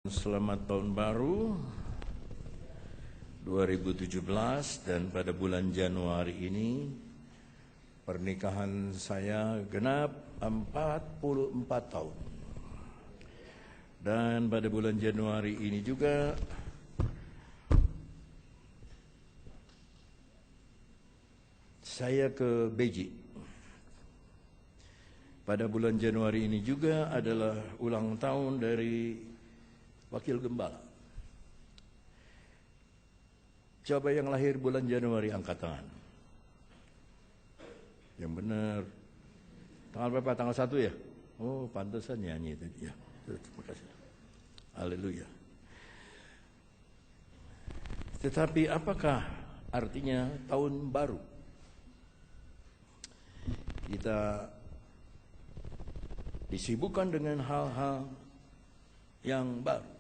Selamat tahun baru 2017, dan pada bulan Januari ini pernikahan saya genap 44 tahun. Dan pada bulan Januari ini juga saya ke Beijing. Pada bulan Januari ini juga adalah ulang tahun dari Wakil Gembala. Coba yang lahir bulan Januari angkat tangan. Yang benar. Tanggal berapa? Tanggal 1 ya? Oh, pantesan nyanyi itu. Ya, terima kasih. Haleluya. Tetapi apakah artinya tahun baru? Kita disibukkan dengan hal-hal yang baru.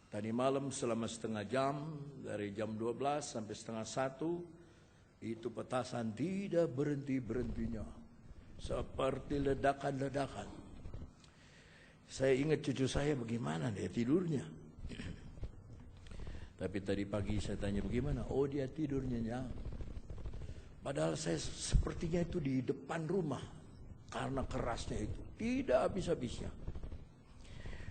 Tadi malam selama setengah jam, dari jam 12 sampai setengah 1, itu petasan tidak berhenti-berhentinya. Seperti ledakan-ledakan. Saya ingat cucu saya bagaimana dia tidurnya. Tapi tadi pagi saya tanya bagaimana, oh dia tidurnya nyenyak. Padahal saya sepertinya itu di depan rumah. Karena kerasnya itu, tidak habis-habisnya.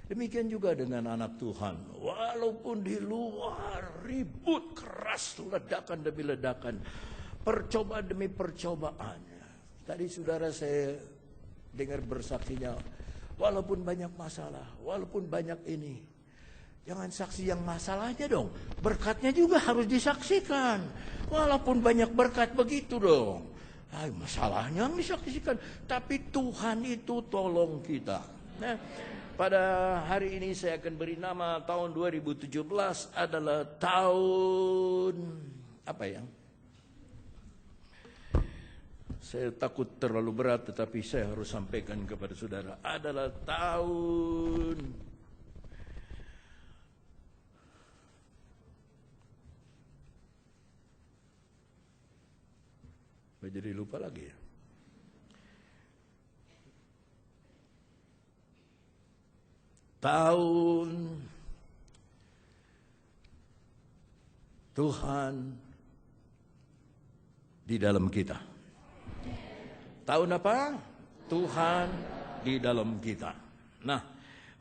Demikian juga dengan anak Tuhan. Walaupun di luar ribut keras, ledakan demi ledakan, percobaan demi percobaan. Tadi saudara saya dengar bersaksinya, walaupun banyak masalah, walaupun banyak ini, jangan saksi yang masalahnya dong. Berkatnya juga harus disaksikan. Walaupun banyak berkat begitu dong. Masalahnya yang disaksikan. Tapi Tuhan itu tolong kita. Nah, pada hari ini saya akan beri nama tahun 2017 adalah tahun apa ya? Saya takut terlalu berat, tetapi saya harus sampaikan kepada saudara. Adalah tahun jadi lupa lagi ya. Tahun Tuhan di dalam kita. Tahun apa? Tuhan di dalam kita. Nah,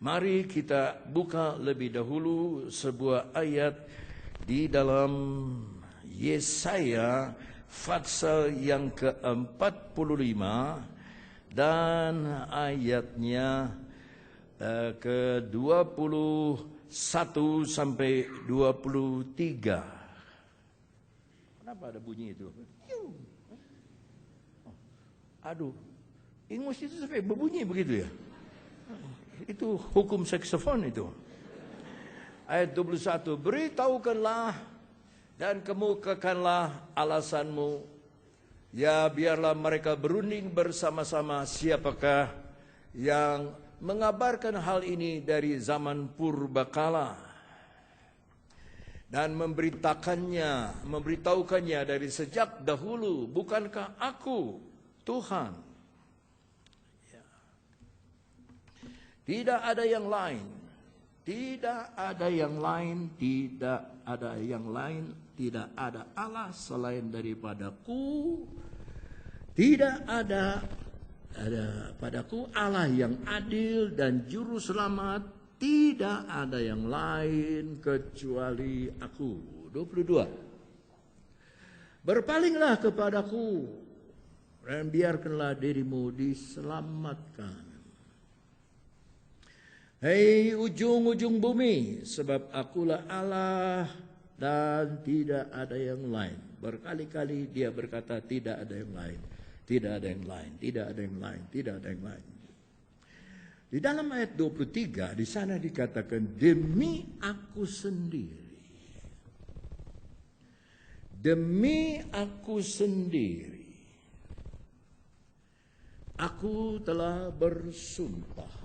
mari kita buka lebih dahulu sebuah ayat di dalam Yesaya pasal yang ke-45 dan ayatnya ke-21 sampai 23. Kenapa ada bunyi itu? Aduh, ingus itu sampai berbunyi begitu ya? Itu hukum saksofon itu. Ayat 21, beritahukanlah dan kemukakanlah alasanmu. Ya, biarlah mereka berunding bersama-sama siapakah yang mengabarkan hal ini dari zaman purbakala dan memberitahukannya dari sejak dahulu. Bukankah aku Tuhan? Ya. Tidak ada yang lain. Tidak ada yang lain. Tidak ada yang lain. Tidak ada Allah selain daripadaku. Tidak ada padaku Allah yang adil dan juru selamat. Tidak ada yang lain kecuali aku. 22. Berpalinglah kepadaku dan biarkanlah dirimu diselamatkan. Hei ujung-ujung bumi, sebab akulah Allah dan tidak ada yang lain. Berkali-kali dia berkata tidak ada yang lain. Tidak ada yang lain, tidak ada yang lain, tidak ada yang lain. Di dalam ayat 23, di sana dikatakan, demi aku sendiri. Demi aku sendiri. Aku telah bersumpah.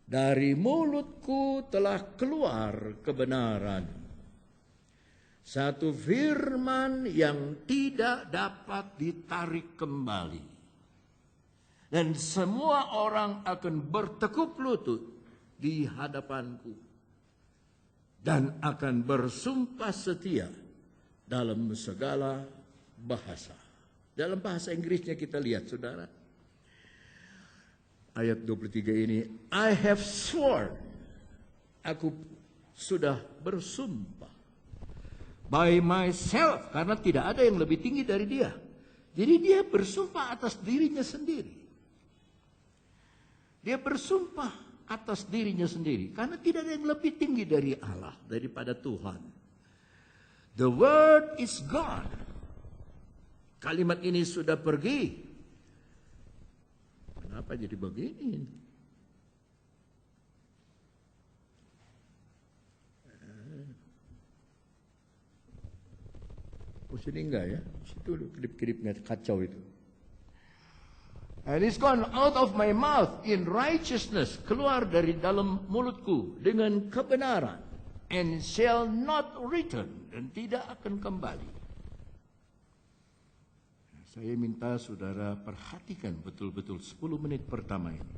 Dari mulutku telah keluar kebenaran. Satu firman yang tidak dapat ditarik kembali. Dan semua orang akan bertekuk lutut di hadapanku dan akan bersumpah setia dalam segala bahasa. Dalam bahasa Inggrisnya kita lihat, saudara. Ayat 23 ini, I have sworn, aku sudah bersumpah by myself, karena tidak ada yang lebih tinggi dari dia. Jadi dia bersumpah atas dirinya sendiri. Dia bersumpah atas dirinya sendiri, karena tidak ada yang lebih tinggi dari Allah, daripada Tuhan. The word is gone. Kalimat ini sudah pergi. Kenapa jadi begini? Oh, sini enggak ya? Situ kedip-kedipnya kacau itu. And it's gone out of my mouth in righteousness. Keluar dari dalam mulutku dengan kebenaran. And shall not return. Dan tidak akan kembali. Saya minta saudara perhatikan betul-betul 10 menit pertama ini.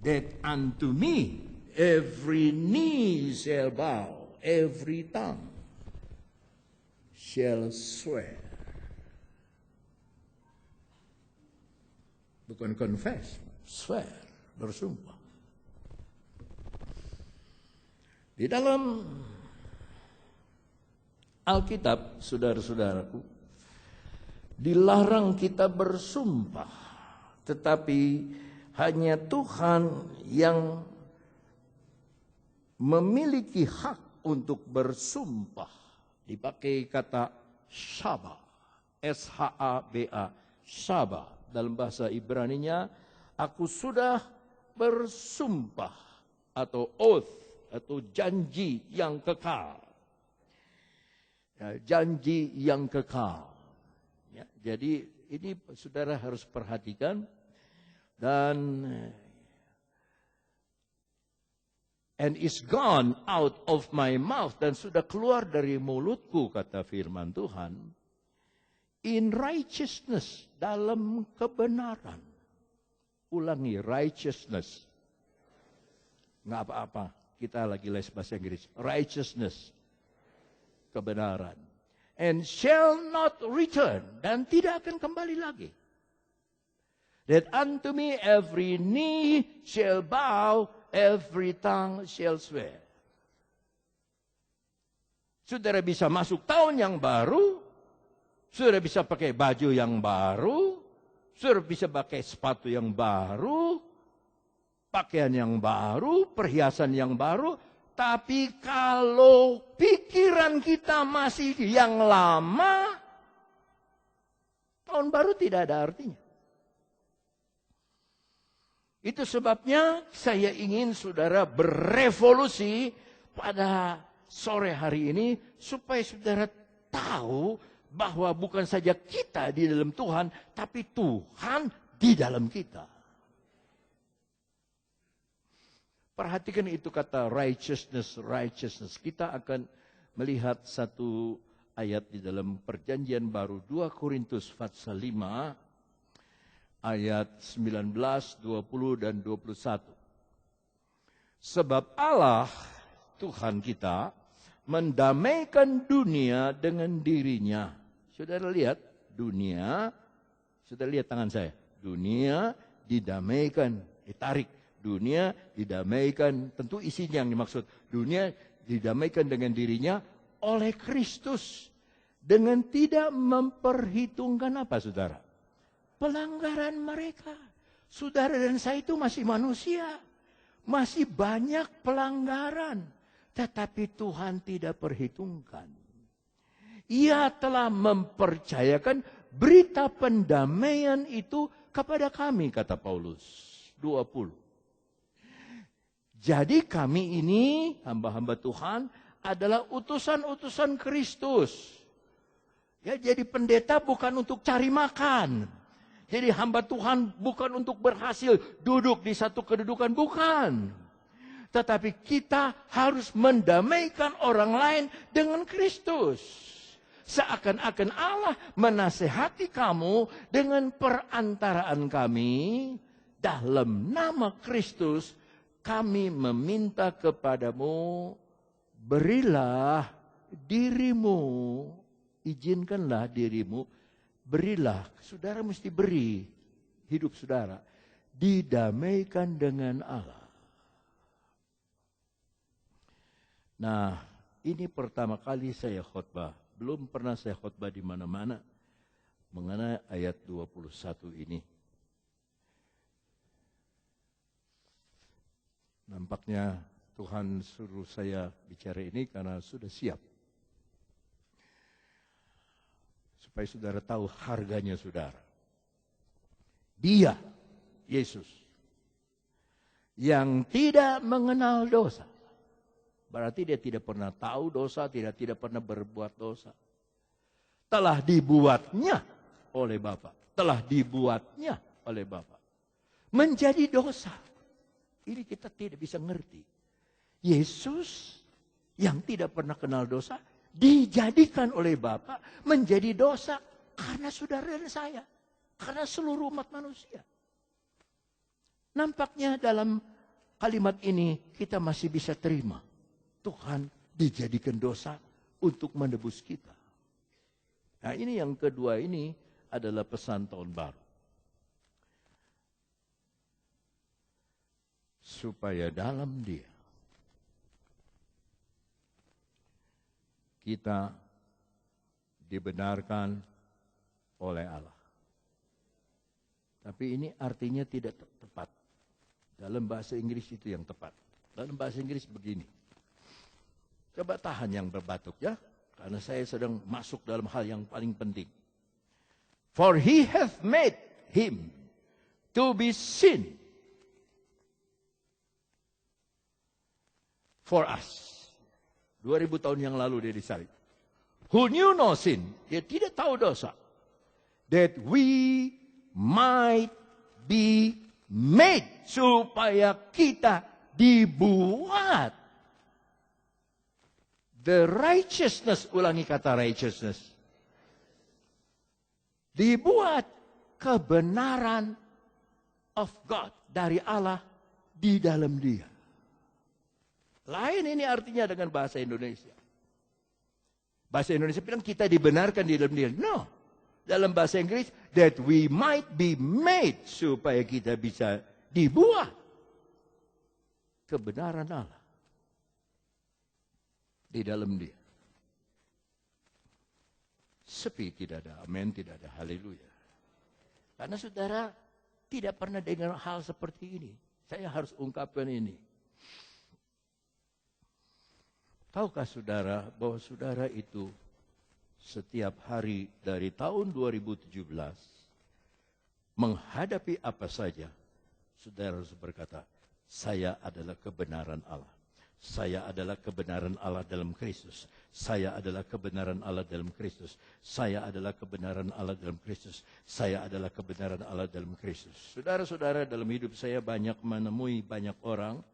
That unto me every knee shall bow, every tongue shall swear. Bukan confess, swear, bersumpah. Di dalam Alkitab, saudara-saudaraku, dilarang kita bersumpah, tetapi hanya Tuhan yang memiliki hak untuk bersumpah. Dipakai kata Shaba, S-H-A-B-A, Shaba. Dalam bahasa Ibraninya, aku sudah bersumpah, atau oath, atau janji yang kekal. Ya, janji yang kekal. Ya, jadi ini saudara harus perhatikan. Dan and is gone out of my mouth, dan sudah keluar dari mulutku, kata firman Tuhan, in righteousness, dalam kebenaran. Ulangi, righteousness. Nggak apa-apa, kita lagi les bahasa Inggris. Righteousness, kebenaran. And shall not return, dan tidak akan kembali lagi. That unto me every knee shall bow, every tongue shall swear. Saudara bisa masuk tahun yang baru, saudara bisa pakai baju yang baru, saudara bisa pakai sepatu yang baru, pakaian yang baru, perhiasan yang baru, tapi kalau pikiran kita masih yang lama, tahun baru tidak ada artinya. Itu sebabnya saya ingin saudara berevolusi pada sore hari ini, supaya saudara tahu bahwa bukan saja kita di dalam Tuhan, tapi Tuhan di dalam kita. Perhatikan itu kata righteousness, righteousness. Kita akan melihat satu ayat di dalam perjanjian baru, 2 Korintus pasal 5, ayat 19, 20, dan 21. Sebab Allah, Tuhan kita, mendamaikan dunia dengan dirinya. Saudara lihat, dunia, saudara lihat tangan saya. Dunia didamaikan, ditarik. Dunia didamaikan, tentu isinya yang dimaksud. Dunia didamaikan dengan dirinya oleh Kristus. Dengan tidak memperhitungkan apa, saudara? Pelanggaran mereka. Saudara dan saya itu masih manusia. Masih banyak pelanggaran. Tetapi Tuhan tidak perhitungkan. Ia telah mempercayakan berita pendamaian itu kepada kami, kata Paulus 20. Jadi kami ini, hamba-hamba Tuhan, adalah utusan-utusan Kristus. Ya, jadi pendeta bukan untuk cari makan. Jadi hamba Tuhan bukan untuk berhasil duduk di satu kedudukan, bukan. Tetapi kita harus mendamaikan orang lain dengan Kristus. Seakan-akan Allah menasehati kamu dengan perantaraan kami dalam nama Kristus. kami meminta kepadamu, berilah dirimu, izinkanlah dirimu, berilah. Saudara mesti beri hidup saudara, didamaikan dengan Allah. Nah, ini pertama kali saya khotbah. Belum pernah saya khotbah di mana-mana mengenai ayat 21 ini. Nampaknya Tuhan suruh saya bicara ini karena sudah siap. Supaya saudara tahu harganya saudara. Dia, Yesus, yang tidak mengenal dosa. Berarti dia tidak pernah tahu dosa, tidak pernah berbuat dosa. Telah dibuatnya oleh Bapa. Telah dibuatnya oleh Bapa. Menjadi dosa. Ini kita tidak bisa ngerti. Yesus yang tidak pernah kenal dosa, dijadikan oleh Bapa menjadi dosa karena saudara dan saya. Karena seluruh umat manusia. Nampaknya dalam kalimat ini kita masih bisa terima. Tuhan dijadikan dosa untuk menebus kita. Nah ini yang kedua, ini adalah pesan tahun baru. Supaya dalam Dia kita dibenarkan oleh Allah. Tapi ini artinya tidak tepat. Dalam bahasa Inggris itu yang tepat. Dalam bahasa Inggris begini. Coba tahan yang berbatuk ya. Karena saya sedang masuk dalam hal yang paling penting. For he hath made him to be sin for us. 2000 tahun yang lalu dia disalib. Who knew no sin. Dia tidak tahu dosa. That we might be made. Supaya kita dibuat. The righteousness. Ulangi kata righteousness. Dibuat kebenaran of God. Dari Allah di dalam Dia. Lain ini artinya dengan bahasa Indonesia. Bahasa Indonesia bilang kita dibenarkan di dalam Dia. No. Dalam bahasa Inggris, that we might be made. Supaya kita bisa dibuat kebenaran Allah. Di dalam Dia. Sepi, tidak ada amin, tidak ada haleluya. Karena saudara tidak pernah dengar hal seperti ini. Saya harus ungkapkan ini. Tahukah saudara bahwa saudara itu setiap hari dari tahun 2017 menghadapi apa saja, saudara harus berkata, saya adalah kebenaran Allah. Saya adalah kebenaran Allah dalam Kristus. Saya adalah kebenaran Allah dalam Kristus. Saya adalah kebenaran Allah dalam Kristus. Saya adalah kebenaran Allah dalam Kristus. Saudara-saudara, dalam hidup saya banyak menemui banyak orang,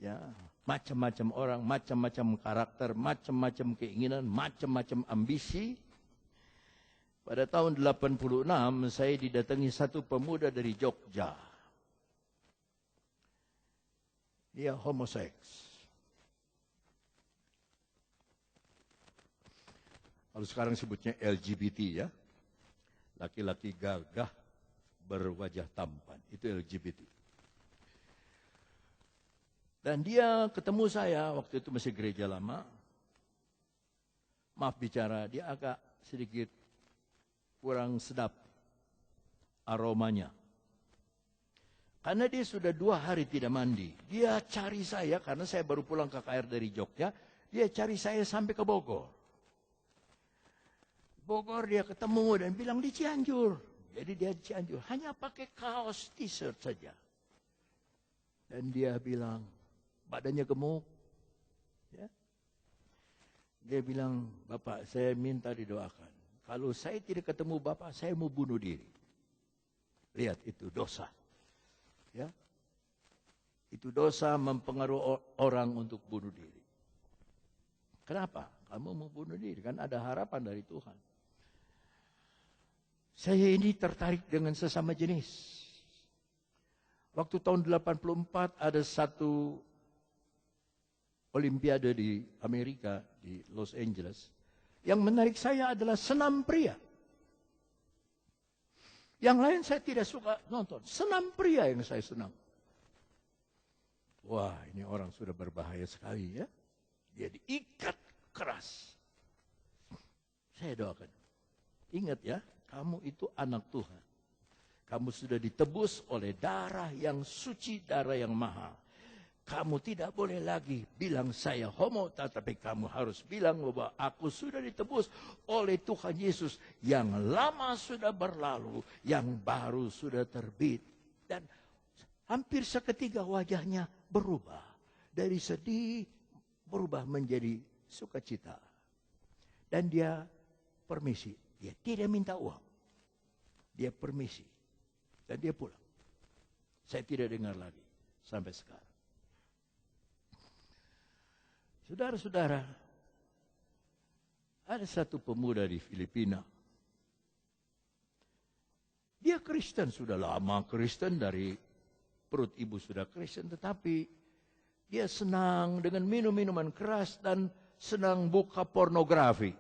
ya, macam-macam orang, macam-macam karakter, macam-macam keinginan, macam-macam ambisi. Pada tahun 86 saya didatangi satu pemuda dari Jogja. Dia homoseks. Kalau sekarang sebutnya LGBT ya. Laki-laki gagah berwajah tampan. Itu LGBT. Dan dia ketemu saya, waktu itu masih gereja lama. Maaf bicara, dia agak sedikit kurang sedap aromanya. Karena dia sudah 2 hari tidak mandi. Dia cari saya, karena saya baru pulang KKR dari Jogja. Dia cari saya sampai ke Bogor. Bogor dia ketemu dan bilang di Cianjur. Jadi dia di Cianjur, hanya pakai kaos t-shirt saja. Dan dia bilang, badannya gemuk. Ya. Dia bilang, Bapak saya minta didoakan. Kalau saya tidak ketemu Bapak, saya mau bunuh diri. Lihat itu dosa. Ya, itu dosa mempengaruhi orang untuk bunuh diri. Kenapa? Kamu mau bunuh diri, kan ada harapan dari Tuhan. Saya ini tertarik dengan sesama jenis. Waktu tahun 84 ada satu Olimpiade di Amerika, di Los Angeles. Yang menarik saya adalah senam pria. Yang lain saya tidak suka nonton. Senam pria yang saya senang. Wah, ini orang sudah berbahaya sekali ya. Dia diikat keras. Saya doakan. Ingat ya, kamu itu anak Tuhan. Kamu sudah ditebus oleh darah yang suci, darah yang mahal. Kamu tidak boleh lagi bilang saya homo, tetapi kamu harus bilang bahwa aku sudah ditebus oleh Tuhan Yesus. Yang lama sudah berlalu, yang baru sudah terbit. Dan hampir seketika wajahnya berubah. Dari sedih berubah menjadi sukacita. Dan dia permisi. Dia tidak minta uang. Dia permisi. Dan dia pulang. Saya tidak dengar lagi sampai sekarang. Saudara-saudara, ada satu pemuda di Filipina. Dia Kristen, sudah lama Kristen, dari perut ibu sudah Kristen, tetapi dia senang dengan minum-minuman keras dan senang buka pornografi.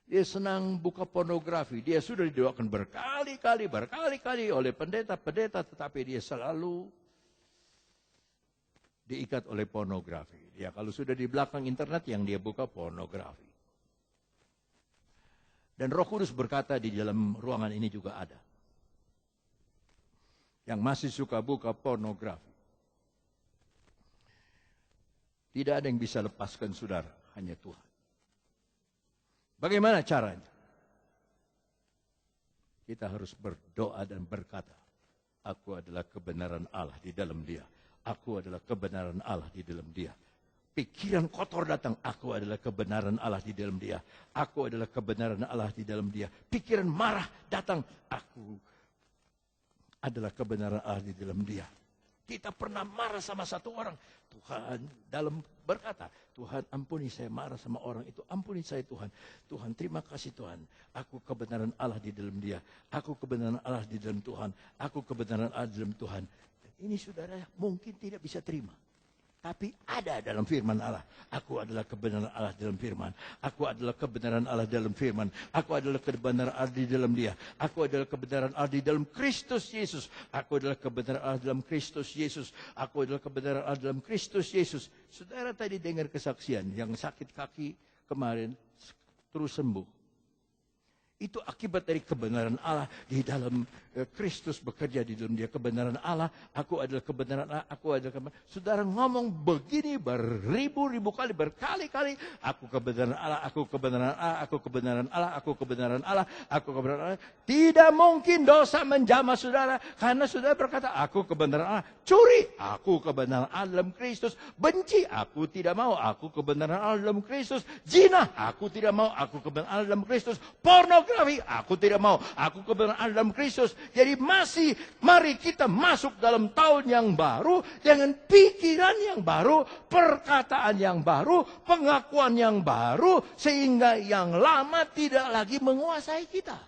Dia senang buka pornografi. Dia sudah didoakan berkali-kali oleh pendeta-pendeta, tetapi dia selalu diikat oleh pornografi. Ya, kalau sudah di belakang internet yang dia buka pornografi. Dan Roh Kudus berkata di dalam ruangan ini juga ada. Yang masih suka buka pornografi. Tidak ada yang bisa lepaskan saudara, hanya Tuhan. Bagaimana caranya? Kita harus berdoa dan berkata, aku adalah kebenaran Allah di dalam dia. Aku adalah kebenaran Allah di dalam dia. Pikiran kotor datang, aku adalah kebenaran Allah di dalam dia. Aku adalah kebenaran Allah di dalam dia. Pikiran marah datang, aku adalah kebenaran Allah di dalam dia. Kita pernah marah sama satu orang. Tuhan dalam berkata, Tuhan ampuni saya marah sama orang itu. Ampuni saya Tuhan. Tuhan terima kasih Tuhan. Aku kebenaran Allah di dalam dia. Aku kebenaran Allah di dalam Tuhan. Aku kebenaran Allah di dalam Tuhan. Ini saudara mungkin tidak bisa terima. Tapi ada dalam firman Allah. Aku adalah kebenaran Allah dalam firman. Aku adalah kebenaran Allah dalam firman. Aku adalah kebenaran Allah di dalam dia. Aku adalah kebenaran Allah di dalam Kristus Yesus. Aku adalah kebenaran Allah dalam Kristus Yesus. Aku adalah kebenaran Allah dalam Kristus Yesus. Saudara tadi dengar kesaksian yang sakit kaki kemarin terus sembuh. Itu akibat dari kebenaran Allah di dalam Kristus bekerja di dalam dia. Kebenaran Allah, aku adalah kebenaran Allah, aku adalah kebenaran. Saudara ngomong begini beribu-ribu kali, berkali-kali. Aku kebenaran Allah, aku kebenaran Allah, aku kebenaran Allah, aku kebenaran Allah, aku kebenaran Allah. Tidak mungkin dosa menjamah saudara. Karena saudara berkata, aku kebenaran Allah. Curi, aku kebenaran Allah dalam Kristus. Benci, aku tidak mau, aku kebenaran Allah dalam Kristus. Zina, aku tidak mau, aku kebenaran Allah dalam Kristus. Pornografi, aku tidak mau, aku kebenaran Allah dalam Kristus. Jadi mari kita masuk dalam tahun yang baru dengan pikiran yang baru, perkataan yang baru, pengakuan yang baru, sehingga yang lama tidak lagi menguasai kita.